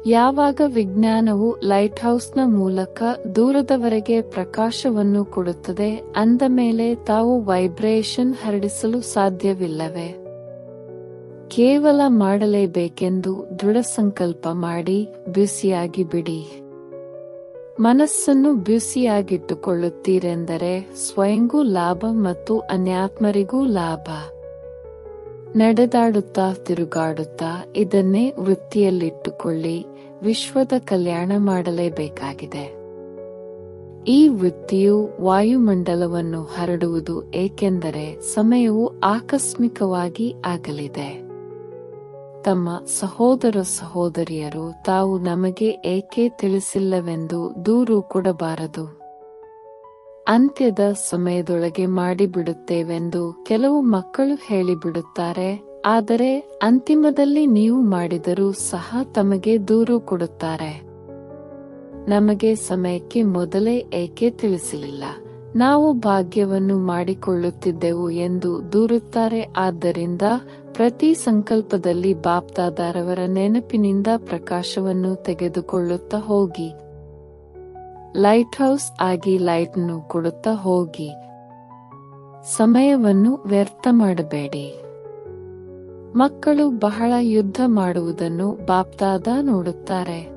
ಯಾವಾಗ ವಿಜ್ಞಾನವು ಲೈಟ್ ಹೌಸ್ನ ಮೂಲಕ ದೂರದವರೆಗೆ ಪ್ರಕಾಶವನ್ನು ಕೊಡುತ್ತದೆ ಅಂದ ಮೇಲೆ ತಾವು ವೈಬ್ರೇಷನ್ ಹರಡಿಸಲು ಸಾಧ್ಯವಿಲ್ಲವೇ? ಕೇವಲ ಮಾಡಲೇಬೇಕೆಂದು ದೃಢ ಸಂಕಲ್ಪ ಮಾಡಿ ಬ್ಯುಸಿಯಾಗಿ ಬಿಡಿ. ಮನಸ್ಸನ್ನು ಬ್ಯುಸಿಯಾಗಿಟ್ಟುಕೊಳ್ಳುತ್ತೀರೆಂದರೆ ಸ್ವಯಂಗೂ ಲಾಭ ಮತ್ತು ಅನ್ಯಾತ್ಮರಿಗೂ ಲಾಭ. ನಡೆದಾಡುತ್ತಾ ತಿರುಗಾಡುತ್ತಾ ಇದನ್ನೇ ವೃತ್ತಿಯಲ್ಲಿಟ್ಟುಕೊಳ್ಳಿ. ವಿಶ್ವದ ಕಲ್ಯಾಣ ಮಾಡಲೇಬೇಕಾಗಿದೆ. ಈ ವೃತ್ತಿಯು ವಾಯುಮಂಡಲವನ್ನು ಹರಡುವುದು, ಏಕೆಂದರೆ ಸಮಯವು ಆಕಸ್ಮಿಕವಾಗಿ ಆಗಲಿದೆ. ತಮ್ಮ ಸಹೋದರ ಸಹೋದರಿಯರು ತಾವು ನಮಗೆ ಏಕೆ ತಿಳಿಸಿಲ್ಲವೆಂದು ದೂರು ಕೊಡಬಾರದು. ಅಂತ್ಯದ ಸಮಯದೊಳಗೆ ಮಾಡಿಬಿಡುತ್ತೇವೆಂದು ಕೆಲವು ಮಕ್ಕಳು ಹೇಳಿಬಿಡುತ್ತಾರೆ. ಆದರೆ ಅಂತಿಮದಲ್ಲಿ ನೀವು ಮಾಡಿದರೂ ಸಹ ತಮಗೆ ದೂರು ಕೊಡುತ್ತಾರೆ. ನಮಗೆ ಸಮಯಕ್ಕೆ ಮೊದಲೇ ಏಕೆ ತಿಳಿಸಲಿಲ್ಲ, ನಾವು ಭಾಗ್ಯವನ್ನು ಮಾಡಿಕೊಳ್ಳುತ್ತಿದ್ದೆವು ಎಂದು ದೂರುತ್ತಾರೆ. ಆದ್ದರಿಂದ ಪ್ರತಿ ಸಂಕಲ್ಪದಲ್ಲಿ ಬಾಪ್ದಾದಾರವರ ನೆನಪಿನಿಂದ ಪ್ರಕಾಶವನ್ನು ತೆಗೆದುಕೊಳ್ಳುತ್ತಾ ಹೋಗಿ. ಲೈಟ್ ಹೌಸ್ ಆಗಿ ಲೈಟನ್ನು ಕೊಡುತ್ತಾ ಹೋಗಿ. ಸಮಯವನ್ನು ವ್ಯರ್ಥ ಮಾಡಬೇಡಿ. ಮಕ್ಕಳು ಬಹಳ ಯುದ್ಧ ಮಾಡುವುದನ್ನು ಬಾಪ್ದಾದ ನೋಡುತ್ತಾರೆ.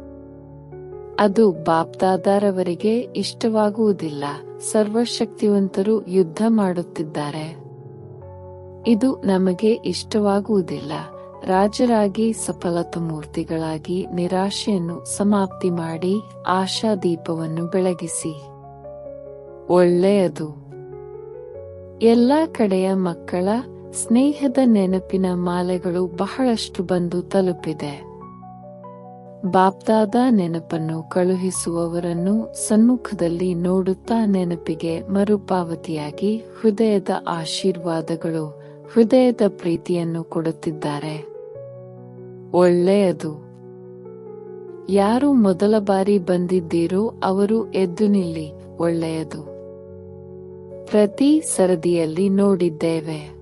ಅದು ಬಾಪ್ದಾದಾರವರಿಗೆ ಇಷ್ಟವಾಗುವುದಿಲ್ಲ. ಸರ್ವಶಕ್ತಿವಂತರು ಯುದ್ಧ ಮಾಡುತ್ತಿದ್ದಾರೆ. ಇದು ನಮಗೆ ಇಷ್ಟವಾಗುವುದಿಲ್ಲ. ರಾಜರಾಗಿ ಸಫಲತಾಮೂರ್ತಿಗಳಾಗಿ ನಿರಾಶೆಯನ್ನು ಸಮಾಪ್ತಿ ಮಾಡಿ ಆಶಾದೀಪವನ್ನು ಬೆಳಗಿಸಿ. ಒಳ್ಳೆಯದು. ಎಲ್ಲಾ ಕಡೆಯ ಮಕ್ಕಳ ಸ್ನೇಹದ ನೆನಪಿನ ಮಾಲೆಗಳು ಬಹಳಷ್ಟು ಬಂದು ತಲುಪಿದೆ. ಬಾಪ್ದಾದ ನೆನಪನ್ನು ಕಳುಹಿಸುವವರನ್ನು ಸನ್ಮುಖದಲ್ಲಿ ನೋಡುತ್ತಾ ನೆನಪಿಗೆ ಮರುಪಾವತಿಯಾಗಿ ಹೃದಯದ ಆಶೀರ್ವಾದಗಳು, ಹೃದಯದ ಪ್ರೀತಿಯನ್ನು ಕೊಡುತ್ತಿದ್ದಾರೆ. ಒಳ್ಳೆಯದು. ಯಾರು ಮೊದಲ ಬಾರಿ ಬಂದಿದ್ದೀರೋ ಅವರು ಎದ್ದು ನಿಲ್ಲಿ. ಒಳ್ಳೆಯದು. ಪ್ರತಿ ಸರದಿಯಲ್ಲಿ ನೋಡಿದ್ದೇವೆ.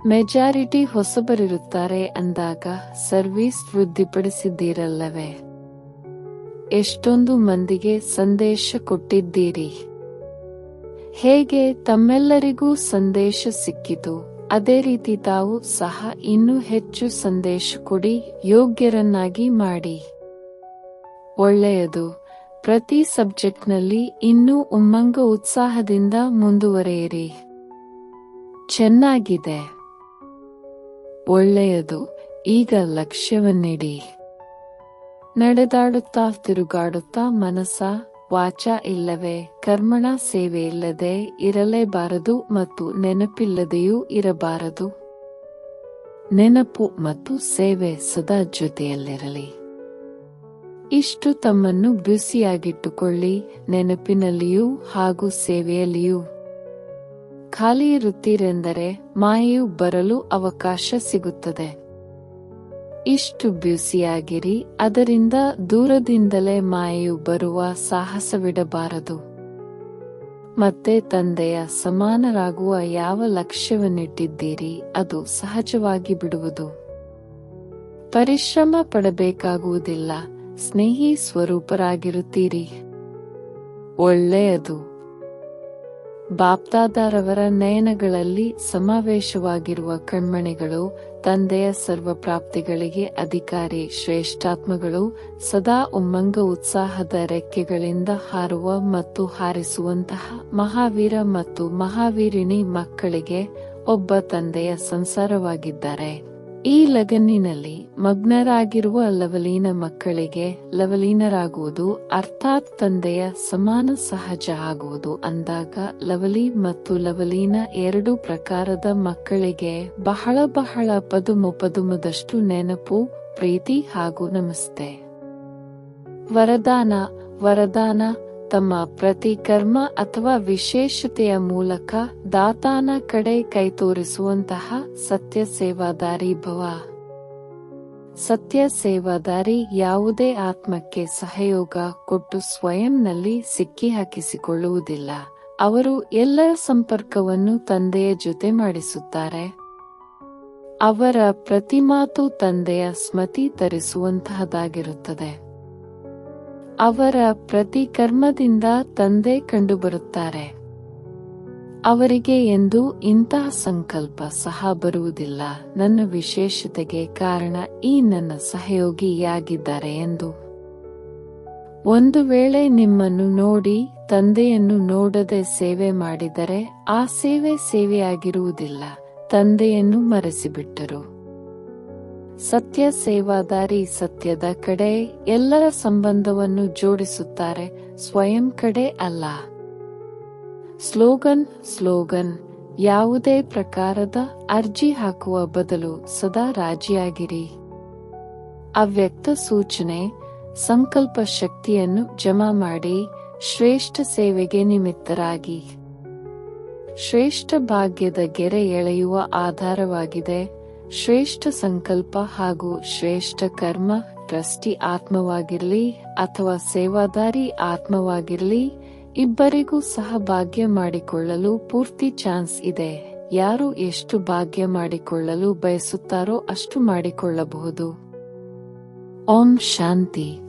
ಮೆಜಾರಿಟಿ ಹೊಸಬರಿರುತ್ತಾರೆ ಅಂದಾಗ ಸರ್ವಿಸ್ ವೃದ್ಧಿಪಡಿಸಿದ್ದೀರಲ್ಲವೇ? ಎಷ್ಟೊಂದು ಮಂದಿಗೆ ಸಂದೇಶ ಕೊಟ್ಟಿದ್ದೀರಿ. ಹೇಗೆ ತಮ್ಮೆಲ್ಲರಿಗೂ ಸಂದೇಶ ಸಿಕ್ಕಿತು, ಅದೇ ರೀತಿ ತಾವು ಸಹ ಇನ್ನೂ ಹೆಚ್ಚು ಸಂದೇಶ ಕೊಡಿ, ಯೋಗ್ಯರನ್ನಾಗಿ ಮಾಡಿ. ಒಳ್ಳೆಯದು. ಪ್ರತಿ ಸಬ್ಜೆಕ್ಟ್ನಲ್ಲಿ ಇನ್ನೂ ಉಮ್ಮಂಗ ಉತ್ಸಾಹದಿಂದ ಮುಂದುವರೆಯಿರಿ. ಚೆನ್ನಾಗಿದೆ. ಒಳ್ಳೆಯದು. ಈಗ ಲಕ್ಷ್ಯವನ್ನಿಡಿ. ನಡೆದಾಡುತ್ತಾ ತಿರುಗಾಡುತ್ತಾ ಮನಸ ವಾಚ ಇಲ್ಲವೇ ಕರ್ಮಣ ಸೇವೆಯಿಲ್ಲದೆ ಇರಲೇಬಾರದು ಮತ್ತು ನೆನಪಿಲ್ಲದೆಯೂ ಇರಬಾರದು. ನೆನಪು ಮತ್ತು ಸೇವೆ ಸದಾ ಜೊತೆಯಲ್ಲಿರಲಿ. ಇಷ್ಟು ತಮ್ಮನ್ನು ಬ್ಯುಸಿಯಾಗಿಟ್ಟುಕೊಳ್ಳಿ, ನೆನಪಿನಲ್ಲಿಯೂ ಹಾಗೂ ಸೇವೆಯಲ್ಲಿಯೂ. ಖಾಲಿ ಇರುತ್ತೀರೆಂದರೆ ಮಾಯೆಯು ಬರಲು ಅವಕಾಶ ಸಿಗುತ್ತದೆ. ಇಷ್ಟು ಬ್ಯುಸಿಯಾಗಿರಿ, ಅದರಿಂದ ದೂರದಿಂದಲೇ ಮಾಯೆಯು ಬರುವ ಸಾಹಸವಿಡಬಾರದು. ಮತ್ತೆ ತಂದೆಯ ಸಮಾನರಾಗುವ ಯಾವ ಲಕ್ಷ್ಯವನ್ನಿಟ್ಟಿದ್ದೀರಿ ಅದು ಸಹಜವಾಗಿ ಬಿಡುವುದು. ಪರಿಶ್ರಮ ಪಡಬೇಕಾಗುವುದಿಲ್ಲ. ಸ್ನೇಹಿ ಸ್ವರೂಪರಾಗಿರುತ್ತೀರಿ. ಒಳ್ಳೆಯದು. ಬಾಪ್ದಾದಾರವರ ನಯನಗಳಲ್ಲಿ ಸಮಾವೇಶವಾಗಿರುವ ಕಣ್ಮಣಿಗಳು ತಂದೆಯ ಸರ್ವಪ್ರಾಪ್ತಿಗಳಿಗೆ ಅಧಿಕಾರಿ ಶ್ರೇಷ್ಠಾತ್ಮಗಳು, ಸದಾ ಉಮ್ಮಂಗ ಉತ್ಸಾಹದ ರೆಕ್ಕೆಗಳಿಂದ ಹಾರುವ ಮತ್ತು ಹಾರಿಸುವಂತಹ ಮಹಾವೀರ ಮತ್ತು ಮಹಾವೀರಿಣಿ ಮಕ್ಕಳಿಗೆ ಒಬ್ಬ ತಂದೆಯ ಸಂಸಾರವಾಗಿದ್ದಾರೆ. ಈ ಲಗನ್ನಿನಲ್ಲಿ ಮಗ್ನರಾಗಿರುವ ಲವಲೀನ ಮಕ್ಕಳಿಗೆ ಲವಲೀನರಾಗುವುದು ಅರ್ಥಾತ್ ತಂದೆಯ ಸಮಾನ ಸಹಜ ಆಗುವುದು ಅಂದಾಗ ಲವಲಿ ಮತ್ತು ಲವಲೀನ ಎರಡೂ ಪ್ರಕಾರದ ಮಕ್ಕಳಿಗೆ ಬಹಳ ಬಹಳ ಪದುಮದಷ್ಟು ನೆನಪು, ಪ್ರೀತಿ ಹಾಗೂ ನಮಸ್ತೆ. ವರದಾನ ತಮ್ಮ ಪ್ರತಿ ಕರ್ಮ ಅಥವಾ ವಿಶೇಷತೆಯ ಮೂಲಕ ದಾತಾನ ಕಡೆ ಕೈತೋರಿಸುವಂತಹ ಸತ್ಯ ಸೇವಾದಾರಿ ಭವ. ಸತ್ಯ ಸೇವಾದಾರಿ ಯಾವುದೇ ಆತ್ಮಕ್ಕೆ ಸಹಯೋಗ ಕೊಟ್ಟು ಸ್ವಯಂನಲ್ಲಿ ಸಿಕ್ಕಿ ಹಾಕಿಸಿಕೊಳ್ಳುವುದಿಲ್ಲ. ಅವರು ಎಲ್ಲರ ಸಂಪರ್ಕವನ್ನು ತಂದೆಯ ಜೊತೆ ಮಾಡಿಸುತ್ತಾರೆ. ಅವರ ಪ್ರತಿ ಮಾತು ತಂದೆಯ ಸ್ಮೃತಿ ತರಿಸುವಂತಹದ್ದಾಗಿರುತ್ತದೆ. ಅವರ ಪ್ರತಿ ಕರ್ಮದಿಂದ ತಂದೆ ಕಂಡುಬರುತ್ತಾರೆ. ಅವರಿಗೆ ಎಂದು ಇಂತಹ ಸಂಕಲ್ಪ ಸಹ ಬರುವುದಿಲ್ಲ, ನನ್ನ ವಿಶೇಷತೆಗೆ ಕಾರಣ ಈ ನನ್ನ ಸಹಯೋಗಿಯಾಗಿದ್ದಾರೆ ಎಂದು. ಒಂದು ವೇಳೆ ನಿಮ್ಮನ್ನು ನೋಡಿ ತಂದೆಯನ್ನು ನೋಡದೆ ಸೇವೆ ಮಾಡಿದರೆ ಆ ಸೇವೆಯಾಗಿರುವುದಿಲ್ಲ, ತಂದೆಯನ್ನು ಮರೆಸಿಬಿಟ್ಟರು. ಸತ್ಯ ಸೇವಾದಾರಿ ಸತ್ಯದ ಕಡೆ ಎಲ್ಲರ ಸಂಬಂಧವನ್ನು ಜೋಡಿಸುತ್ತಾರೆ, ಸ್ವಯಂ ಕಡೆ ಅಲ್ಲ. ಸ್ಲೋಗನ್ ಯಾವುದೇ ಪ್ರಕಾರದ ಅರ್ಜಿ ಹಾಕುವ ಬದಲು ಸದಾ ರಾಜಿಯಾಗಿರಿ. ಅವ್ಯಕ್ತ ಸೂಚನೆ ಸಂಕಲ್ಪ ಶಕ್ತಿಯನ್ನು ಜಮಾ ಮಾಡಿ ಶ್ರೇಷ್ಠ ಸೇವೆಗೆ ನಿಮಿತ್ತರಾಗಿ. ಶ್ರೇಷ್ಠ ಭಾಗ್ಯದ ಗೆರೆ ಎಳೆಯುವ ಆಧಾರವಾಗಿದೆ ಶ್ರೇಷ್ಠ ಸಂಕಲ್ಪ ಹಾಗೂ ಶ್ರೇಷ್ಠ ಕರ್ಮ. ಟ್ರಸ್ಟಿ ಆತ್ಮವಾಗಿರಲಿ ಅಥವಾ ಸೇವಾದಾರಿ ಆತ್ಮವಾಗಿರಲಿ, ಇಬ್ಬರಿಗೂ ಸಹ ಭಾಗ್ಯ ಮಾಡಿಕೊಳ್ಳಲು ಪೂರ್ತಿ ಚಾನ್ಸ್ ಇದೆ. ಯಾರು ಎಷ್ಟು ಭಾಗ್ಯ ಮಾಡಿಕೊಳ್ಳಲು ಬಯಸುತ್ತಾರೋ ಅಷ್ಟು ಮಾಡಿಕೊಳ್ಳಬಹುದು. ಓಂ ಶಾಂತಿ.